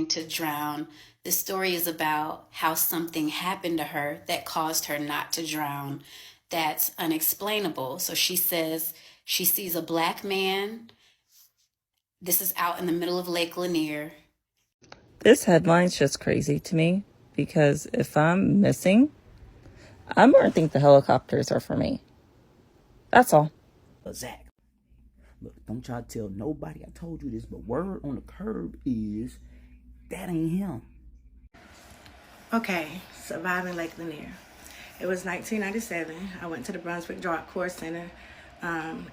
going to drown. This story is about how something happened to her that caused her not to drown. That's unexplainable. So she says she sees a black man. This is out in the middle of Lake Lanier. This headline's just crazy to me because if I'm missing, I'm going to think the helicopters are for me. That's all. Zach, look, don't try to tell nobody I told you this, but word on the curb is that ain't him. Okay, surviving Lake Lanier. It was 1997. I went to the Brunswick Drop Course Center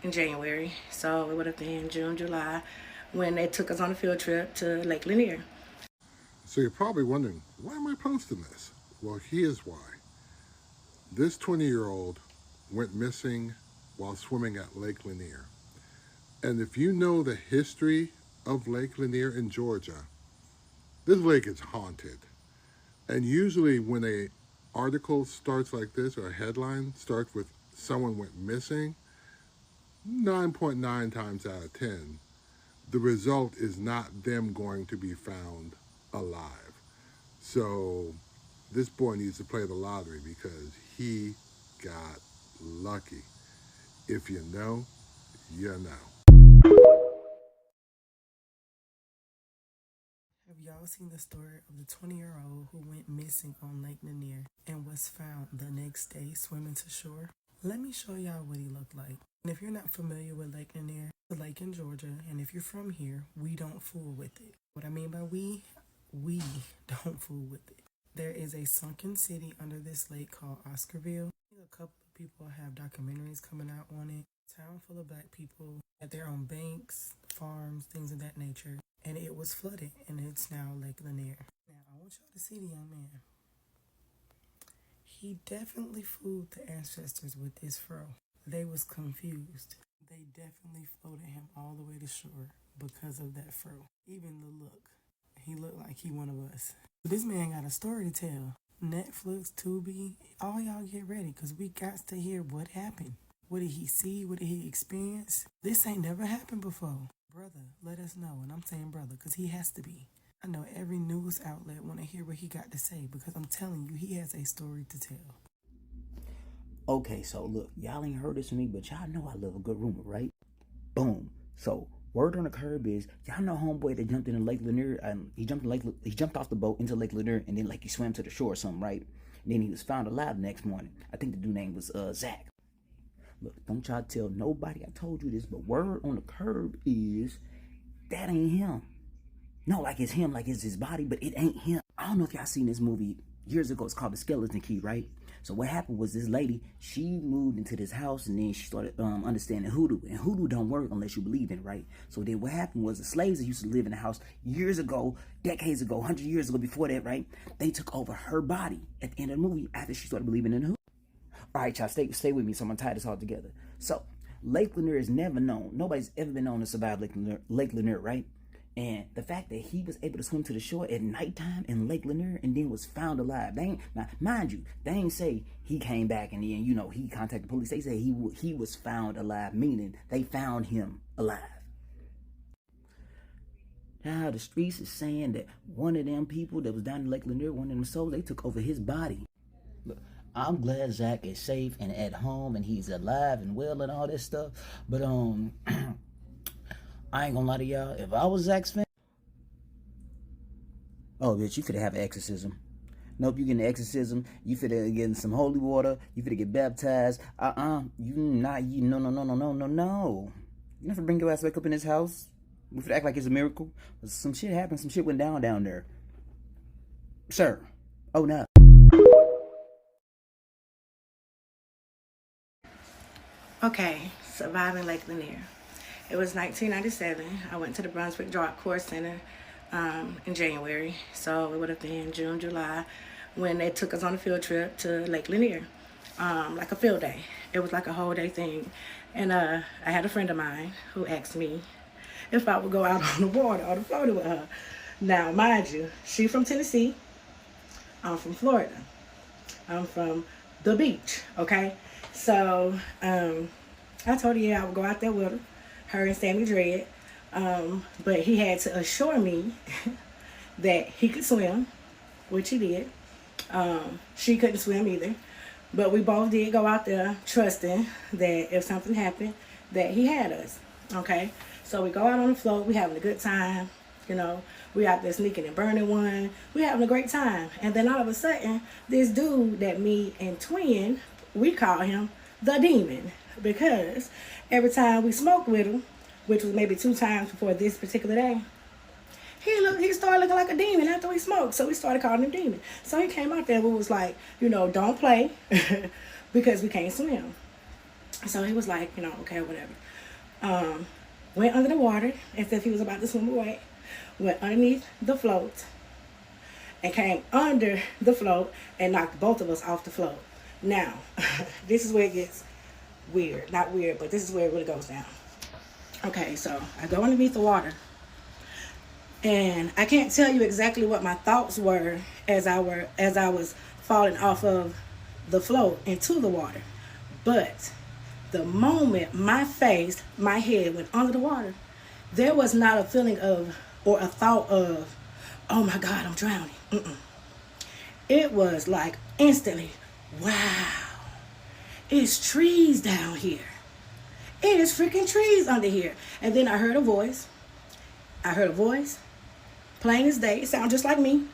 in January, so it would have been June, July, when they took us on a field trip to Lake Lanier. So you're probably wondering, why am I posting this? Well, here's why. This 20-year-old went missing while swimming at Lake Lanier. And if you know the history of Lake Lanier in Georgia, this lake is haunted. And usually when a article starts like this, or a headline starts with someone went missing, 9.9 times out of 10, the result is not them going to be found alive. So this boy needs to play the lottery because he got lucky. If you know, you know. Have y'all seen the story of the 20-year-old who went missing on Lake Lanier and was found the next day swimming to shore? Let me show y'all what he looked like. And if you're not familiar with Lake Lanier, it's a lake in Georgia, and if you're from here, we don't fool with it. What I mean by we don't fool with it. There is a sunken city under this lake called Oscarville. A couple of people have documentaries coming out on it. Town full of black people at their own banks, farms, things of that nature. And it was flooded, and it's now Lake Lanier. Now, I want y'all to see the young man. He definitely fooled the ancestors with this fro. They was confused. They definitely floated him all the way to shore because of that fro. Even the look. He looked like he one of us. But this man got a story to tell. Netflix, Tubi, all y'all get ready because we got to hear what happened. What did he see? What did he experience? This ain't never happened before. Brother, let us know. And I'm saying brother because he has to be. I know every news outlet want to hear what he got to say because I'm telling you, he has a story to tell. Okay, so look, y'all ain't heard this from me, but y'all know I love a good rumor, right? Boom. So word on the curb is y'all know homeboy that jumped in Lake Lanier. He jumped off the boat into Lake Lanier and then like he swam to the shore or something, right? And then he was found alive the next morning. I think the dude name was Zach. Look, don't try to tell nobody I told you this, but word on the curb is that ain't him. No, like it's him, like it's his body, but it ain't him. I don't know if y'all seen this movie years ago. It's called The Skeleton Key, right? So what happened was this lady, she moved into this house and then she started understanding hoodoo. And hoodoo don't work unless you believe in it, right? So then what happened was the slaves that used to live in the house years ago, decades ago, 100 years ago before that, right? They took over her body at the end of the movie after she started believing in hoodoo. All right, y'all, stay with me so I'm going to tie this all together. So Lake Lanier is never known. Nobody's ever been known to survive Lake Lanier, right? And the fact that he was able to swim to the shore at nighttime in Lake Lanier and then was found alive. Now, mind you, they ain't say he came back and then, he contacted the police. They say he was found alive, meaning they found him alive. Now, the streets is saying that one of them people that was down in Lake Lanier, one of them souls, they took over his body. Look, I'm glad Zach is safe and at home and he's alive and well and all this stuff. But, I ain't gonna lie to y'all. If I was Zach's fan, oh bitch, you finna have an exorcism. Nope, you getting an exorcism. You finna get some holy water. You finna get baptized. No. You not finna bring your ass back up in this house. We finna act like it's a miracle. Some shit happened. Some shit went down there. Sir. Oh no. Okay, surviving Lake Lanier. It was 1997. I went to the Brunswick Drop Course Center in January, so it would have been June, July, when they took us on a field trip to Lake Lanier, like a field day. It was like a whole day thing. And I had a friend of mine who asked me if I would go out on the water or the floater with her. Now, mind you, she's from Tennessee. I'm from Florida. I'm from the beach, okay? So I told her, yeah, I would go out there with her and Sammy Dredd. But he had to assure me that he could swim, which he did. She couldn't swim either. But we both did go out there trusting that if something happened, that he had us. Okay? So we go out on the float. We having a good time. You know, we out there sneaking and burning one. We having a great time. And then all of a sudden, this dude that me and Twin, we call him the demon. Because every time we smoked with him, which was maybe 2 times before this particular day, he started looking like a demon after we smoked. So we started calling him demon. So he came out there and we was like, you know, don't play because we can't swim. So he was like, you know, okay, whatever. Went under the water as if he was about to swim away. Went underneath the float and came under the float and knocked both of us off the float. Now, this is where it gets weird. Not weird, but this is where it really goes down. Okay, so I go underneath the water. And I can't tell you exactly what my thoughts were as I was falling off of the float into the water. But the moment my head went under the water, there was not a feeling of or a thought of, oh my God, I'm drowning. It was like instantly, wow, it's trees down here. It is freaking trees under here. And then I heard a voice. Plain as day. It sounded just like me.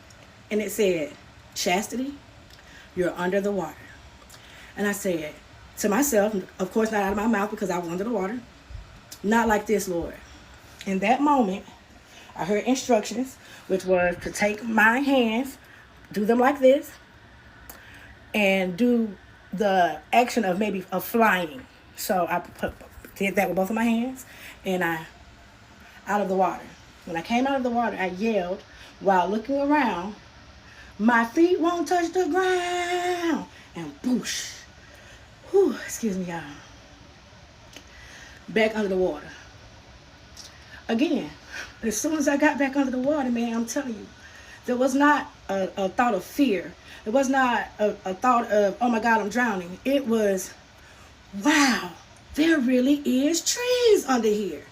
And it said, Chastity, you're under the water. And I said to myself, of course not out of my mouth because I was under the water, not like this, Lord. In that moment, I heard instructions, which was to take my hands, do them like this, and do the action of maybe of flying. So I did that with both of my hands, and I out of the water. When I came out of the water, I yelled while looking around, my feet won't touch the ground. And boosh. Whew, excuse me, y'all. Back under the water. Again, as soon as I got back under the water, man, I'm telling you, there was not a thought of fear. It was not a thought of, oh my God, I'm drowning. It was, wow, there really is trees under here.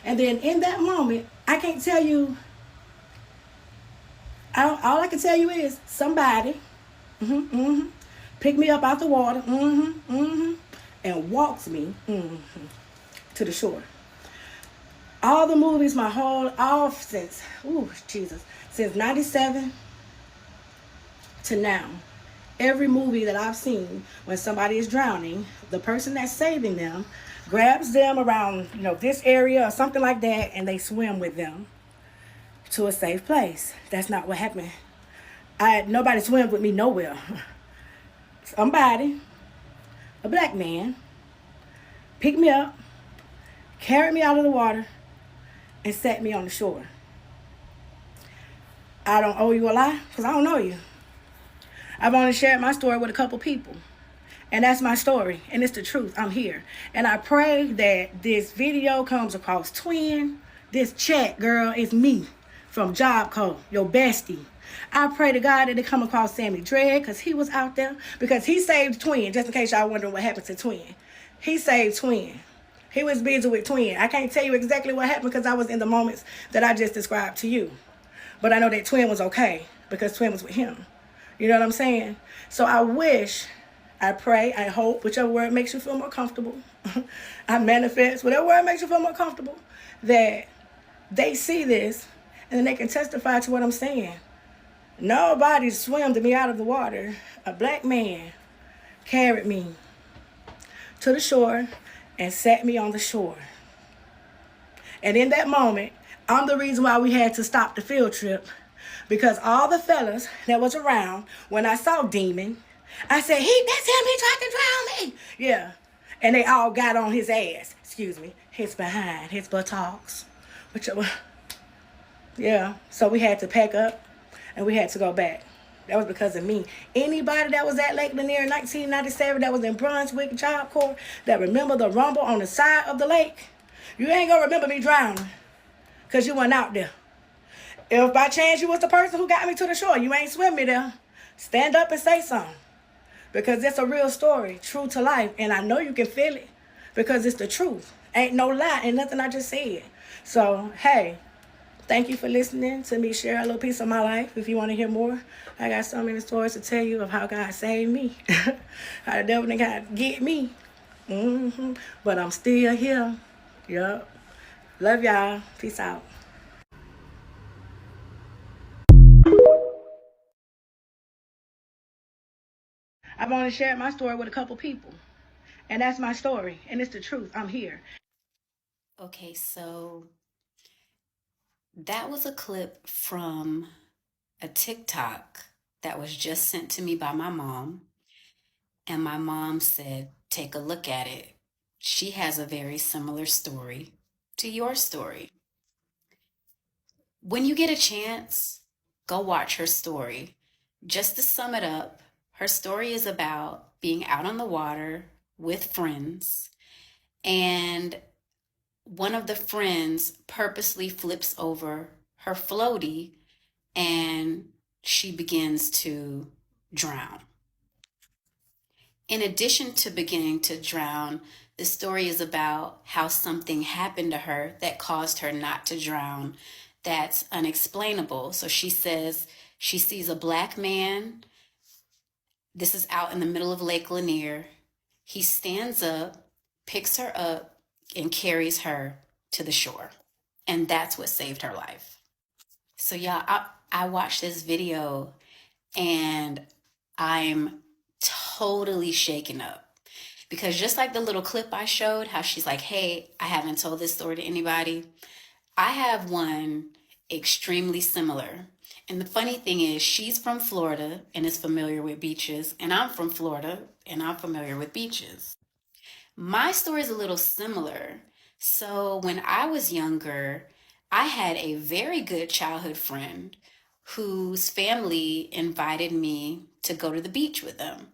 And then in that moment, I can't tell you, all I can tell you is somebody picked me up out the water and walked me to the shore. All the movies, since 97 to now, every movie that I've seen, when somebody is drowning, the person that's saving them grabs them around, this area or something like that, and they swim with them to a safe place. That's not what happened. Nobody swims with me nowhere. Somebody, a black man, picked me up, carried me out of the water, and set me on the shore. I don't owe you a lie, because I don't know you. I've only shared my story with a couple people. And that's my story. And it's the truth. I'm here. And I pray that this video comes across Twin. This chat, girl, is me from Job Code, your bestie. I pray to God that it come across Sammy Dredd, because he was out there. Because he saved Twin, just in case y'all wondering what happened to Twin. He saved Twin. He was busy with Twin. I can't tell you exactly what happened because I was in the moments that I just described to you. But I know that Twin was okay because Twin was with him. You know what I'm saying? So I pray, I hope, whichever word makes you feel more comfortable. I manifest, whatever word makes you feel more comfortable, that they see this and then they can testify to what I'm saying. Nobody swam me out of the water. A black man carried me to the shore and set me on the shore. And in that moment, I'm the reason why we had to stop the field trip, because all the fellas that was around, when I saw Demon, I said, that's him, he tried to drown me. Yeah. And they all got on his ass. His behind, his buttocks. Yeah. So we had to pack up and we had to go back. That was because of me. Anybody that was at Lake Lanier in 1997 that was in Brunswick Job Corps that remember the rumble on the side of the lake, you ain't gonna remember me drowning because you weren't out there. If by chance you was the person who got me to the shore, you ain't swim me there, stand up and say something. Because it's a real story, true to life. And I know you can feel it because it's the truth. Ain't no lie, ain't nothing I just said. So, hey, Thank you for listening to me share a little piece of my life. If you want to hear more, I got so many stories to tell you of how God saved me, how the devil didn't got get me. But I'm still here. Yup. Love y'all. Peace out. I've only shared my story with a couple people. And that's my story. And it's the truth. I'm here. Okay, so that was a clip from a TikTok that was just sent to me by my mom. And my mom said, take a look at it. She has a very similar story to your story. When you get a chance, go watch her story. Just to sum it up, her story is about being out on the water with friends, and one of the friends purposely flips over her floaty and she begins to drown. In addition to beginning to drown, the story is about how something happened to her that caused her not to drown. That's unexplainable. So she says she sees a black man. This is out in the middle of Lake Lanier. He stands up, picks her up, and carries her to the shore. And that's what saved her life. So, y'all, I watched this video and I'm totally shaken up. Because just like the little clip I showed, how she's like, hey, I haven't told this story to anybody. I have one extremely similar. And the funny thing is, she's from Florida and is familiar with beaches, and I'm from Florida and I'm familiar with beaches. My story is a little similar. So when I was younger, I had a very good childhood friend whose family invited me to go to the beach with them.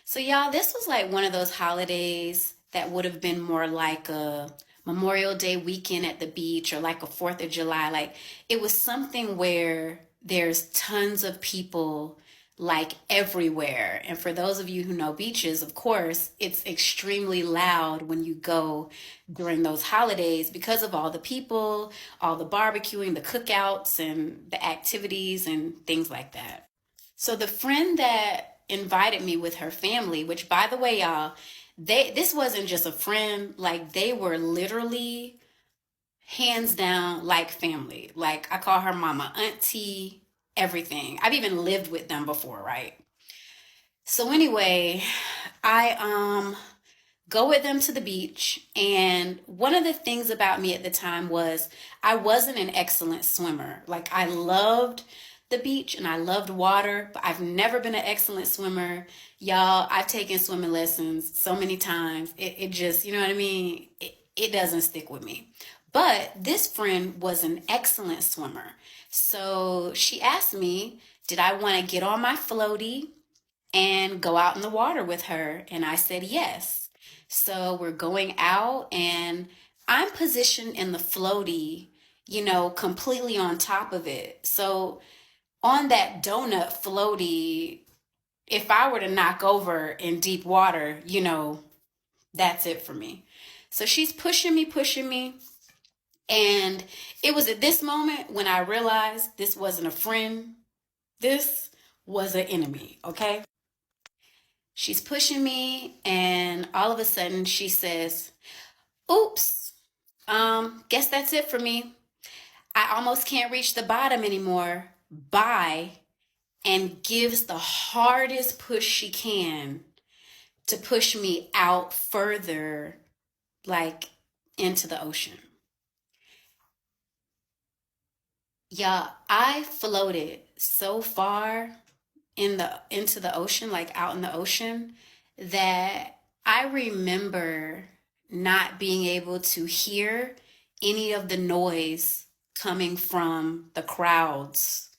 So y'all, this was like one of those holidays that would have been more like a Memorial Day weekend at the beach or like a 4th of July. Like it was something where there's tons of people like everywhere. And for those of you who know beaches, of course, it's extremely loud when you go during those holidays because of all the people, all the barbecuing, the cookouts, and the activities and things like that. So the friend that invited me with her family, which by the way, y'all, this wasn't just a friend, like they were literally hands down like family. Like I call her mama, auntie, everything. I've even lived with them before, right? So anyway, I go with them to the beach, and one of the things about me at the time was I wasn't an excellent swimmer. Like I loved the beach and I loved water, but I've never been an excellent swimmer. Y'all, I've taken swimming lessons so many times. It just, you know what I mean? It doesn't stick with me. But this friend was an excellent swimmer. So she asked me, did I want to get on my floaty and go out in the water with her? And I said yes. So we're going out and I'm positioned in the floaty, you know, completely on top of it. So on that donut floaty, if I were to knock over in deep water, you know, that's it for me. So she's pushing me. And it was at this moment when I realized this wasn't a friend. This was an enemy, okay? She's pushing me, and all of a sudden she says, oops, guess that's it for me. I almost can't reach the bottom anymore. Bye. And gives the hardest push she can to push me out further, like into the ocean. Yeah, I floated so far into the ocean, like out in the ocean, that I remember not being able to hear any of the noise coming from the crowds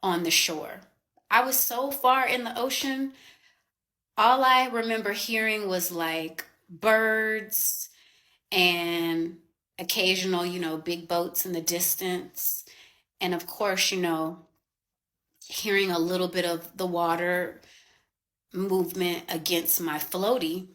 on the shore. I was so far in the ocean, all I remember hearing was like birds and occasional, you know, big boats in the distance. And of course, you know, hearing a little bit of the water movement against my floaty.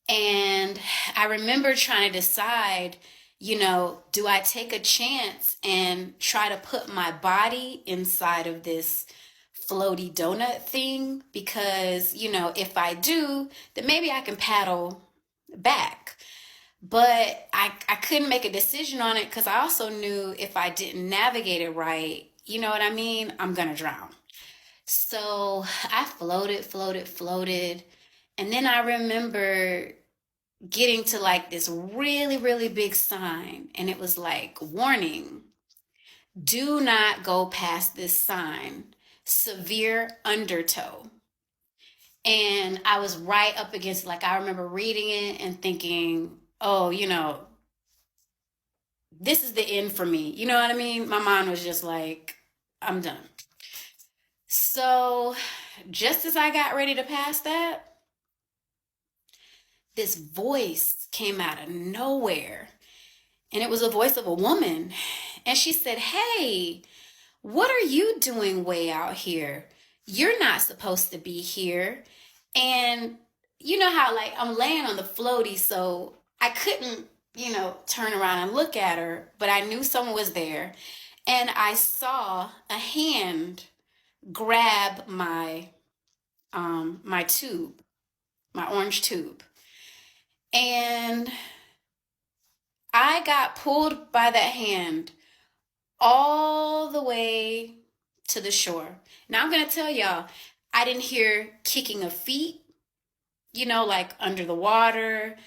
And I remember trying to decide, Do I take a chance and try to put my body inside of this floaty donut thing? Because, if I do, then maybe I can paddle back. But I couldn't make a decision on it because I also knew if I didn't navigate it right, you know what I mean? I'm going to drown. So I floated, floated, floated. And then I remember getting to like this really, really big sign. And it was like, warning, do not go past this sign, severe undertow. And I was right up against, like, I remember reading it and thinking, oh, this is the end for me. You know what I mean? My mind was just like, I'm done. So just as I got ready to pass that, this voice came out of nowhere. And it was a voice of a woman. And she said, hey, what are you doing way out here? You're not supposed to be here. And you know how, like, I'm laying on the floaty, so I couldn't, turn around and look at her, but I knew someone was there. And I saw a hand grab my tube, my orange tube. And I got pulled by that hand all the way to the shore. Now I'm going to tell y'all, I didn't hear kicking of feet, like under the water.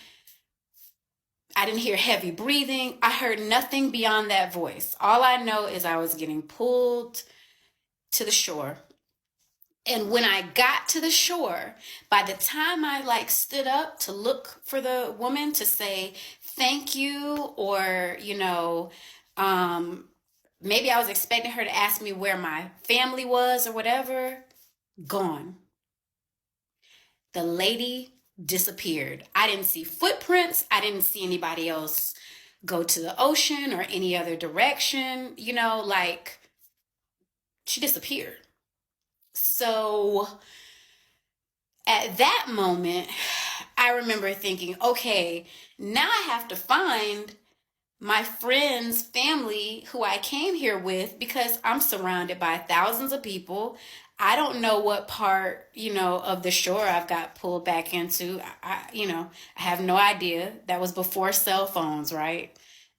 I didn't hear heavy breathing. I heard nothing beyond that voice. All I know is I was getting pulled to the shore. And when I got to the shore, by the time I like stood up to look for the woman to say thank you, or, maybe I was expecting her to ask me where my family was or whatever, gone. The lady disappeared. I didn't see footprints. I didn't see anybody else go to the ocean or any other direction, like she disappeared. So at that moment, I remember thinking, okay, now I have to find my friend's family who I came here with, because I'm surrounded by thousands of people. I don't know what part, of the shore I've got pulled back into. I have no idea. That was before cell phones, right?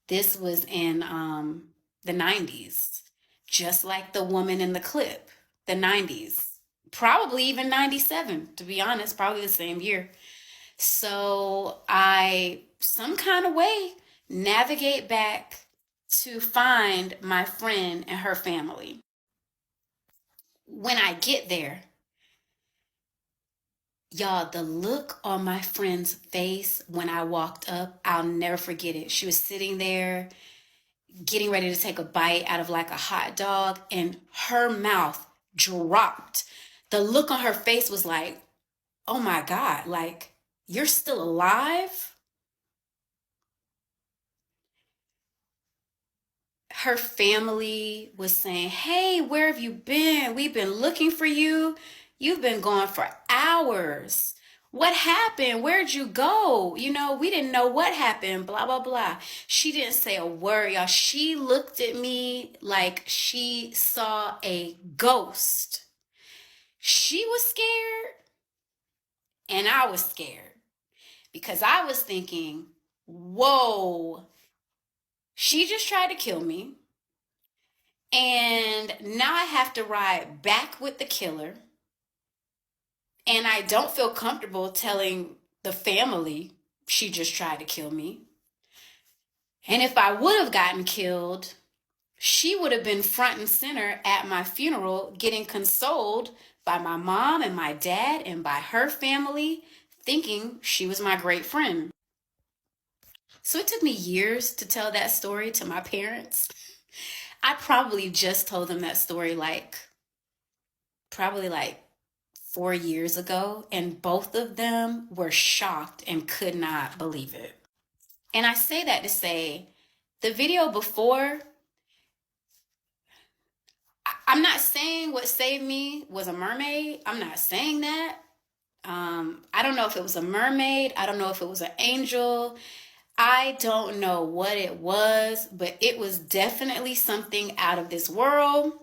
This was in the 90s, just like the woman in the clip, the 90s, probably even 97, to be honest, probably the same year. So I, some kind of way, navigate back to find my friend and her family. When I get there, y'all, the look on my friend's face when I walked up, I'll never forget it. She was sitting there getting ready to take a bite out of like a hot dog, and her mouth dropped. The look on her face was like, oh my God, like, you're still alive? Her family was saying, hey, where have you been? We've been looking for you. You've been gone for hours. What happened? Where'd you go? We didn't know what happened, blah, blah, blah. She didn't say a word, y'all. She looked at me like she saw a ghost. She was scared, and I was scared, because I was thinking, whoa, she just tried to kill me. And now I have to ride back with the killer. And I don't feel comfortable telling the family she just tried to kill me. And if I would have gotten killed, she would have been front and center at my funeral, getting consoled by my mom and my dad and by her family, thinking she was my great friend. So it took me years to tell that story to my parents. I probably just told them that story probably 4 years ago, and both of them were shocked and could not believe it. And I say that to say, the video before, I'm not saying what saved me was a mermaid. I'm not saying that. I don't know if it was a mermaid. I don't know if it was an angel. I don't know what it was, but it was definitely something out of this world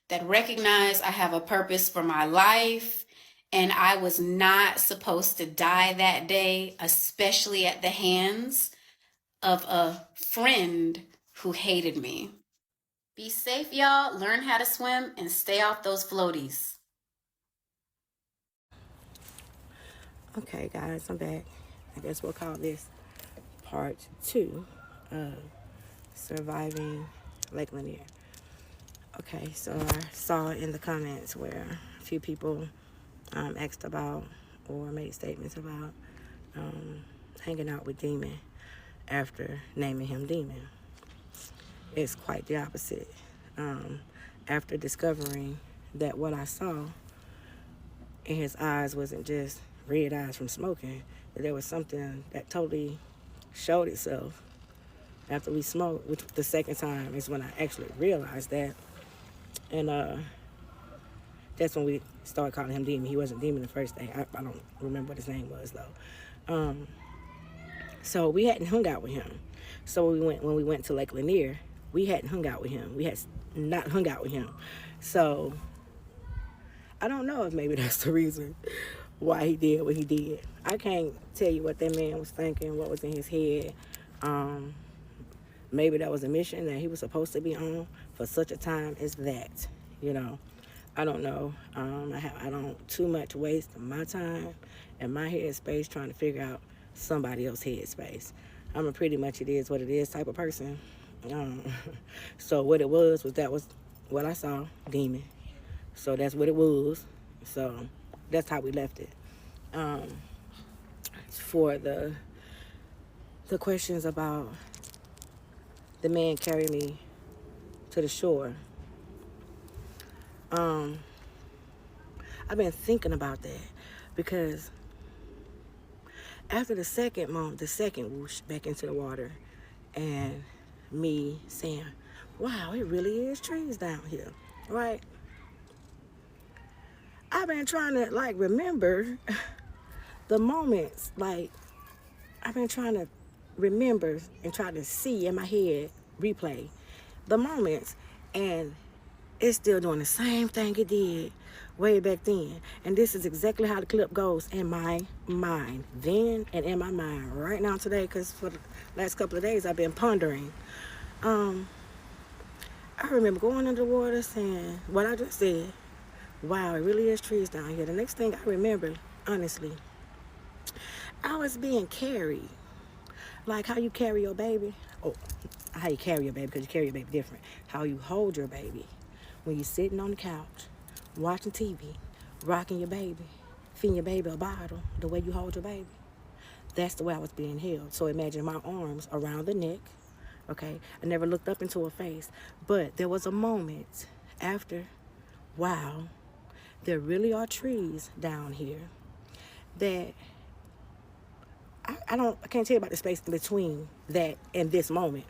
that recognized I have a purpose for my life and I was not supposed to die that day, especially at the hands of a friend who hated me. Be safe, y'all. Learn how to swim and stay off those floaties. Okay, guys, I'm back. I guess we'll call this part 2 of surviving Lake Lanier. Okay, so I saw in the comments where a few people asked about or made statements about hanging out with Demon after naming him Demon. It's quite the opposite. After discovering that what I saw in his eyes wasn't just red eyes from smoking, that there was something that totally showed itself after we smoked, which the second time is when I actually realized that. And that's when we started calling him Demon. He wasn't Demon the first day. I don't remember what his name was, though. So we hadn't hung out with him. So when we went to Lake Lanier, we hadn't hung out with him. We had not hung out with him. So I don't know if maybe that's the reason why he did what he did. I can't tell you what that man was thinking, what was in his head. Maybe that was a mission that he was supposed to be on for such a time as that, you know. I don't know. I don't too much waste my time and my head space trying to figure out somebody else's head space. I'm a pretty much it is what it is type of person. So what it was that was what I saw, Demon. So that's what it was. So that's how we left it. For the questions about the man carrying me to the shore, I've been thinking about that because after the second whoosh back into the water and me saying, wow, it really is trees down here, right? I've been trying to remember the moments, I've been trying to remember and try to see in my head, replay the moments, and it's still doing the same thing it did way back then. And this is exactly how the clip goes in my mind then and in my mind right now today, because for the last couple of days I've been pondering. I remember going under the water saying what I just said. Wow, it really is trees down here. The next thing I remember, honestly, I was being carried. Like how you carry your baby. Oh, how you carry your baby, because you carry your baby different. How you hold your baby when you're sitting on the couch, watching TV, rocking your baby, feeding your baby a bottle, the way you hold your baby. That's the way I was being held. So imagine my arms around the neck, okay? I never looked up into her face, but there was a moment after, wow, there really are trees down here that I can't tell you about the space in between that and this moment.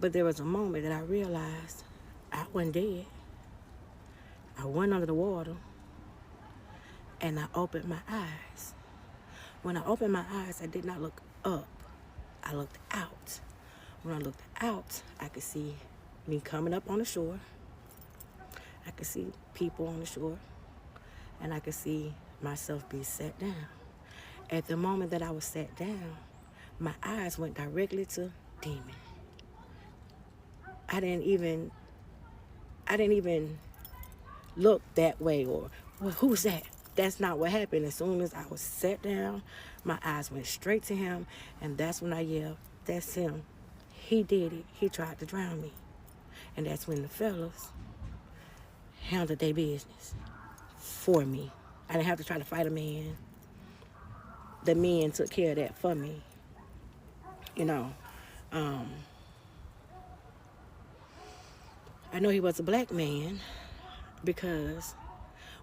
But there was a moment that I realized I wasn't dead. I went under the water and I opened my eyes. When I opened my eyes, I did not look up. I looked out. When I looked out, I could see me coming up on the shore. I could see people on the shore. And I could see myself be sat down. At the moment that I was sat down, my eyes went directly to Demon. I didn't even look that way or, well, who's that? That's not what happened. As soon as I was sat down, my eyes went straight to him, and that's when I yelled, that's him. He did it. He tried to drown me. And that's when the fellas handled their business for me. I didn't have to try to fight a man. The men took care of that for me. You know, I know he was a black man because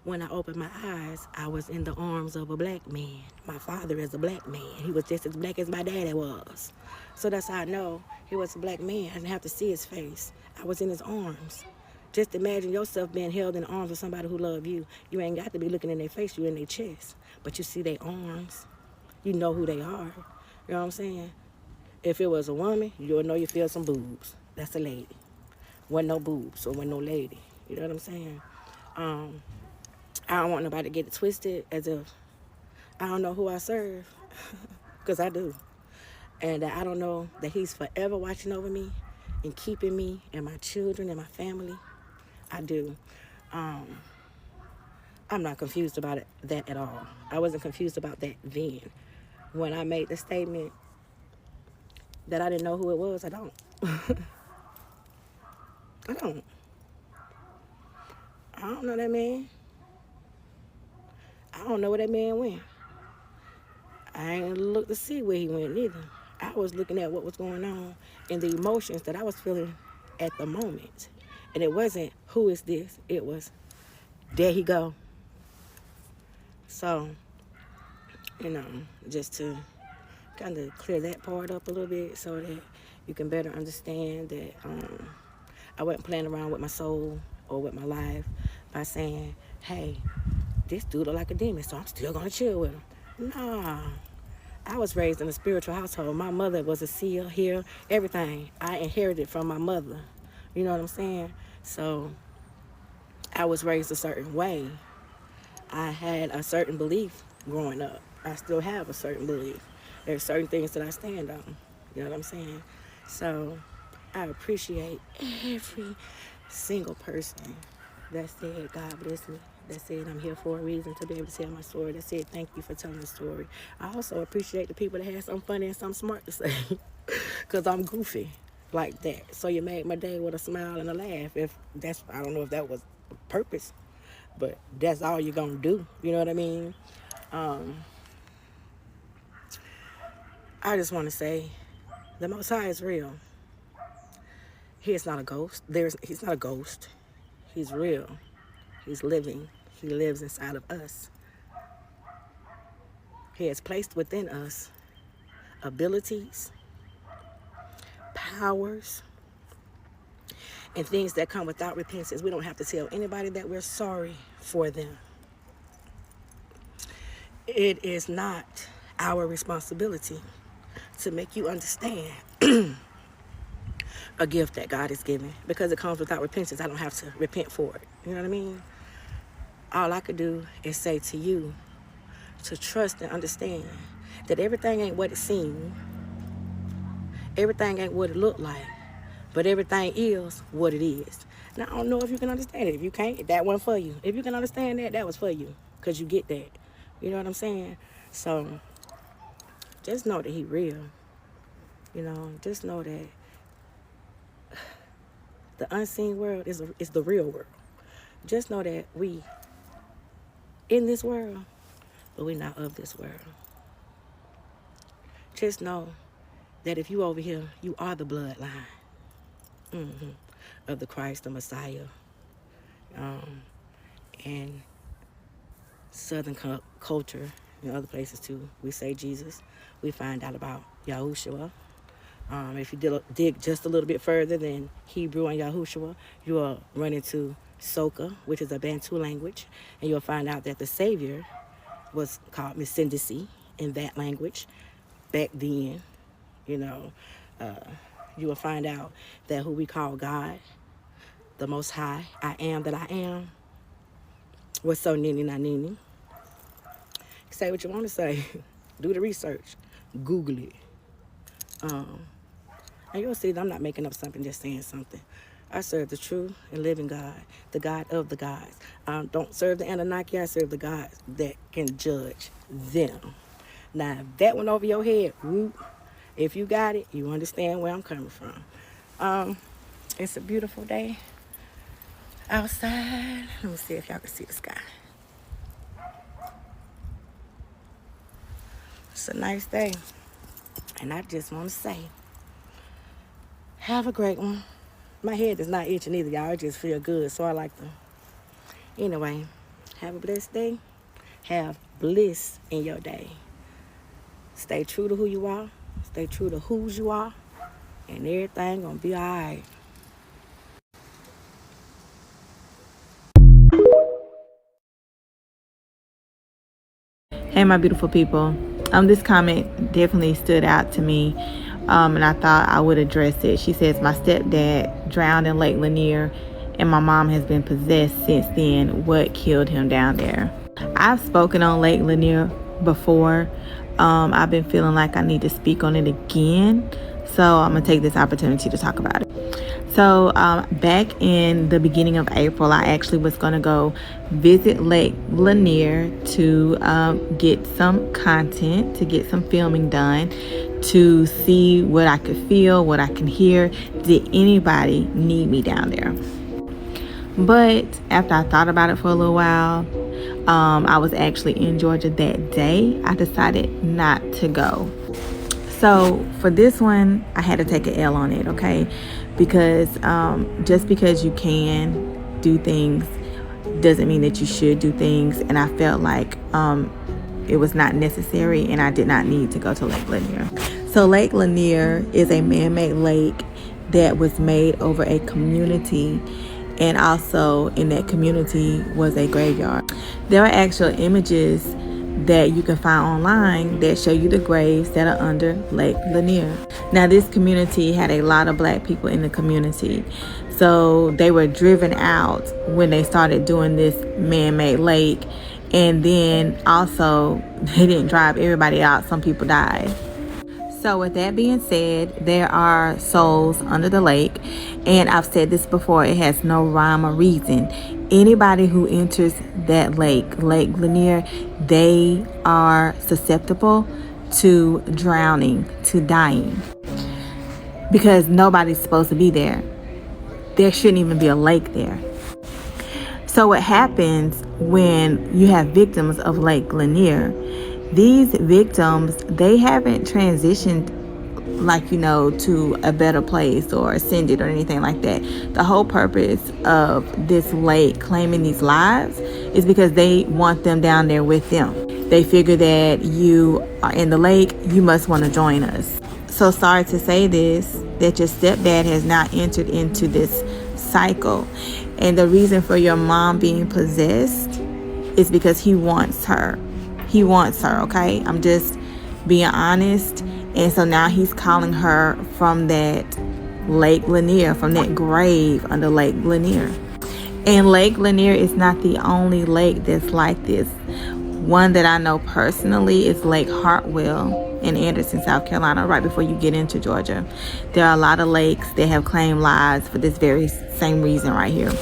when I opened my eyes, I was in the arms of a black man. My father is a black man. He was just as black as my daddy was. So that's how I know he was a black man. I didn't have to see his face. I was in his arms. Just imagine yourself being held in the arms of somebody who loves you. You ain't got to be looking in their face, you in their chest. But you see their arms. You know who they are. You know what I'm saying? If it was a woman, you would know you feel some boobs. That's a lady. Wasn't no boobs, so wasn't no lady. You know what I'm saying? I don't want nobody to get it twisted as if I don't know who I serve, because I do. And I don't know that he's forever watching over me and keeping me and my children and my family. I do. I'm not confused about that at all. I wasn't confused about that then. When I made the statement that I didn't know who it was, I don't. I don't. I don't know that man. I don't know where that man went. I ain't looked to see where he went neither. I was looking at what was going on and the emotions that I was feeling at the moment. And it wasn't, who is this? It was, there he go. So, just to kind of clear that part up a little bit so that you can better understand that I wasn't playing around with my soul or with my life by saying, hey, this dude look like a demon, so I'm still gonna chill with him. Nah. I was raised in a spiritual household. My mother was a seer, healer, everything. I inherited from my mother. You know what I'm saying? So I was raised a certain way. I had a certain belief growing up. I still have a certain belief. There's certain things that I stand on. You know what I'm saying? So I appreciate every single person that said, God bless me. That said, I'm here for a reason to be able to tell my story. That said, thank you for telling the story. I also appreciate the people that had something funny and something smart to say. Because I'm goofy like that. So you made my day with a smile and a laugh. If that's, I don't know if that was purpose, but that's all you're going to do. You know what I mean? I just want to say, the Most High is real. He is not a ghost. He's not a ghost. He's real. He's living. He lives inside of us. He has placed within us abilities, powers, and things that come without repentance. We don't have to tell anybody that we're sorry for them. It is not our responsibility to make you understand a gift that God is giving, because it comes without repentance. I don't have to repent for it. You know what I mean? All I could do is say to you to trust and understand that everything ain't what it seems. Everything ain't what it looked like. But everything is what it is. Now, I don't know if you can understand it. If you can't, that one for you. If you can understand that, that was for you. Because you get that. You know what I'm saying? So, just know that he real. Just know that the unseen world is the real world. Just know that we in this world, but we're not of this world. Just know that if you over here, you are the bloodline of the Christ, the Messiah. And Southern culture and other places too, we say Jesus. We find out about Yahushua. If you dig just a little bit further than Hebrew and Yahushua, you will run into Soka, which is a Bantu language, and you'll find out that the Savior was called Missindisi in that language back then. You will find out that who we call God, the Most High, I am that I am, was so nini na nini. Say what you want to say. Do the research. Google it. And you'll see that I'm not making up something, just saying something. I serve the true and living God, the God of the gods. I don't serve the Anunnaki. I serve the gods that can judge them. Now, if that went over your head, whoop, if you got it, you understand where I'm coming from. It's a beautiful day outside. Let me see if y'all can see the sky. It's a nice day. And I just want to say, have a great one. My head is not itching either, y'all. It just feel good, so I like to. Anyway, have a blessed day. Have bliss in your day. Stay true to who you are. Stay true to whose you are. And everything gonna be all right. Hey, my beautiful people. This comment definitely stood out to me, and I thought I would address it. She says, my stepdad drowned in Lake Lanier, and my mom has been possessed since then. What killed him down there? I've spoken on Lake Lanier before. I've been feeling like I need to speak on it again, so I'm going to take this opportunity to talk about it. So back in the beginning of April, I actually was going to go visit Lake Lanier to get some content, to get some filming done, to see what I could feel, what I can hear. Did anybody need me down there? But after I thought about it for a little while, I was actually in Georgia that day. I decided not to go. So for this one, I had to take an L on it, okay? Because just because you can do things doesn't mean that you should do things. And I felt like it was not necessary, and I did not need to go to Lake Lanier. So Lake Lanier is a man-made lake that was made over a community, and also in that community was a graveyard. There are actual images that you can find online that show you the graves that are under Lake Lanier. Now, this community had a lot of black people in the community, so they were driven out when they started doing this man-made lake, and then also they didn't drive everybody out. Some people died. So with that being said, there are souls under the lake, and I've said this before, it has no rhyme or reason. Anybody who enters that lake, Lake Lanier, they are susceptible to drowning, to dying, because nobody's supposed to be there. There shouldn't even be a lake there. So what happens when you have victims of Lake Lanier? These victims, they haven't transitioned to a better place or ascended or anything like that. The whole purpose of this lake claiming these lives is because they want them down there with them. They figure that you are in the lake, you must want to join us. So sorry to say this, that your stepdad has now entered into this cycle. And the reason for your mom being possessed is because he wants her. He wants her, okay? I'm just being honest. And so now he's calling her from that Lake Lanier, from that grave under Lake Lanier. And Lake Lanier is not the only lake that's like this. One that I know personally is Lake Hartwell in Anderson, South Carolina, right before you get into Georgia. There are a lot of lakes that have claimed lives for this very same reason right here.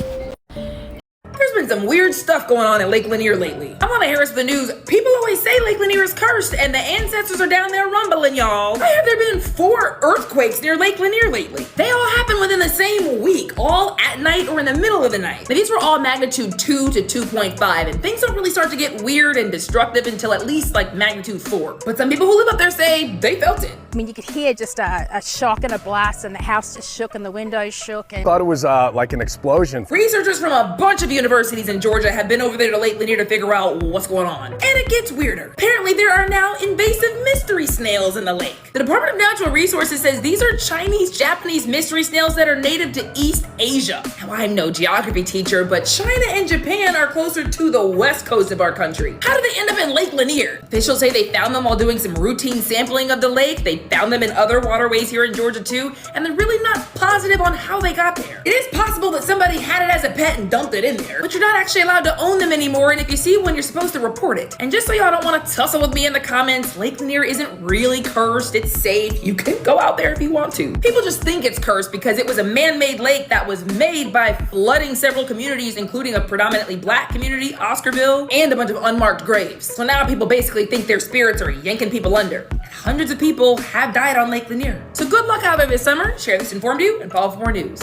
There's been some weird stuff going on at Lake Lanier lately. I'm on the Harris of the News. People always say Lake Lanier is cursed and the ancestors are down there rumbling, y'all. Why have there been 4 earthquakes near Lake Lanier lately? They all happened within the same week, all at night or in the middle of the night. Now, these were all magnitude 2 to 2.5, and things don't really start to get weird and destructive until at least like magnitude 4. But some people who live up there say they felt it. I mean, you could hear just a shock and a blast, and the house just shook and the windows shook. And thought it was like an explosion. Researchers from a bunch of universities in Georgia have been over there to Lake Lanier to figure out what's going on. And it gets weirder. Apparently, there are now invasive mystery snails in the lake. The Department of Natural Resources says these are Chinese, Japanese mystery snails that are native to East Asia. Now, I'm no geography teacher, but China and Japan are closer to the west coast of our country. How did they end up in Lake Lanier? Officials say they found them while doing some routine sampling of the lake. They found them in other waterways here in Georgia too, and they're really not positive on how they got there. It is possible that somebody had it as a pet and dumped it in there, but you're not actually allowed to own them anymore, and if you see one, you're supposed to report it. And just so y'all don't want to tussle with me in the comments, Lake Lanier isn't really cursed. It's safe. You can go out there if you want to. People just think it's cursed because it was a man-made lake that was made by flooding several communities, including a predominantly black community, Oscarville, and a bunch of unmarked graves. So now people basically think their spirits are yanking people under. And hundreds of people have died on Lake Lanier. So good luck out there this summer. Share this informed you and follow for more news.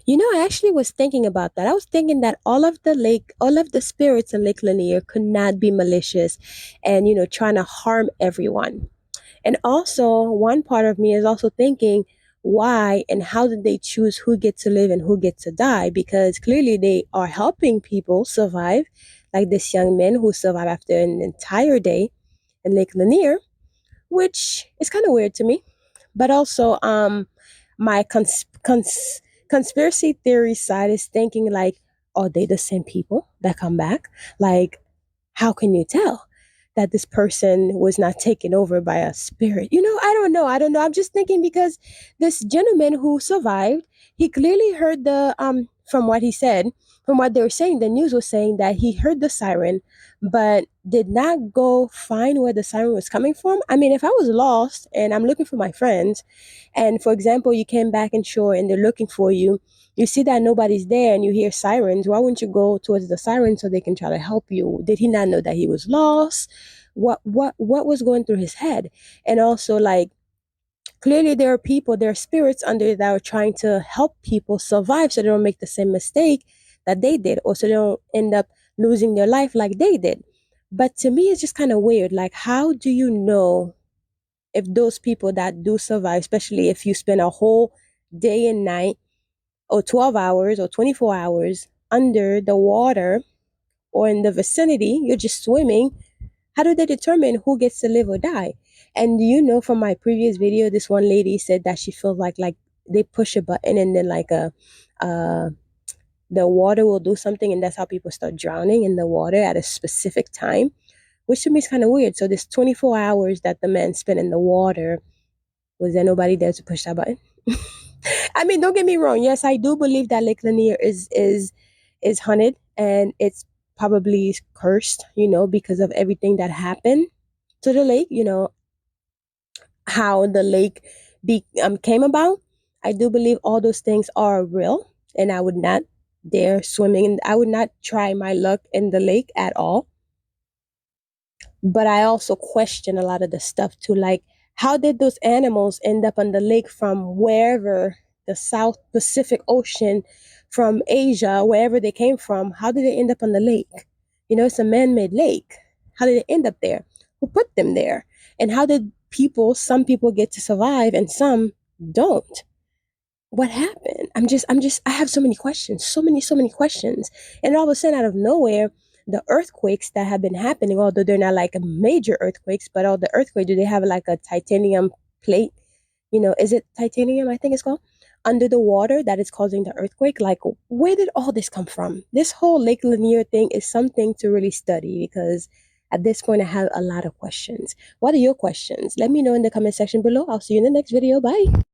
You know, I actually was thinking about that. I was thinking that all of the spirits in Lake Lanier could not be malicious and, trying to harm everyone. And also, one part of me is also thinking, why and how did they choose who gets to live and who gets to die? Because clearly they are helping people survive, like this young man who survived after an entire day in Lake Lanier, which is kind of weird to me. But also, my conspiracy theory side is thinking like, are they the same people that come back? Like, how can you tell that this person was not taken over by a spirit? I don't know. I'm just thinking because this gentleman who survived, he clearly heard from what he said, from what they were saying, the news was saying that he heard the siren, but did not go find where the siren was coming from. I mean, if I was lost and I'm looking for my friends, and for example, you came back in shore and they're looking for you, you see that nobody's there and you hear sirens, why wouldn't you go towards the sirens so they can try to help you? Did he not know that he was lost? What was going through his head? And also, like, clearly there are spirits under that are trying to help people survive so they don't make the same mistake that they did, or so they don't end up losing their life like they did. But to me, it's just kind of weird. Like, how do you know if those people that do survive, especially if you spend a whole day and night or 12 hours or 24 hours under the water or in the vicinity, you're just swimming, how do they determine who gets to live or die? And from my previous video, this one lady said that she feels like they push a button and then uh the water will do something, and that's how people start drowning in the water at a specific time, which to me is kind of weird. So this 24 hours that the man spent in the water, was there nobody there to push that button? I mean, don't get me wrong. Yes, I do believe that Lake Lanier is haunted and it's probably cursed, because of everything that happened to the lake. How the lake came about. I do believe all those things are real, and I would not dare swimming, and I would not try my luck in the lake at all. But I also question a lot of the stuff too, like how did those animals end up on the lake from wherever, the South Pacific Ocean, from Asia, wherever they came from? How did they end up on the lake? It's a man-made lake. How did they end up there? Who put them there? And how did some people get to survive and some don't? What happened? I have so many questions, so many questions. And all of a sudden, out of nowhere, the earthquakes that have been happening, although they're not like major earthquakes, but all the earthquakes, do they have like a titanium plate? Is it titanium? I think it's called, under the water, that is causing the earthquake. Like, where did all this come from? This whole Lake Lanier thing is something to really study, because at this point, I have a lot of questions. What are your questions? Let me know in the comment section below. I'll see you in the next video. Bye.